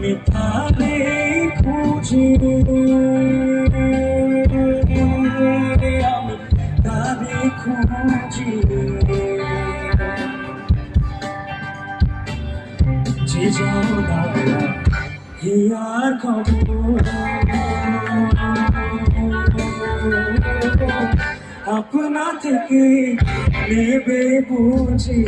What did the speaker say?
মিথালে খুঁজি আমি তারে খুঁজি যে যাওয়া হিয়ার খবর আপনা থেকে নেবে বুঝি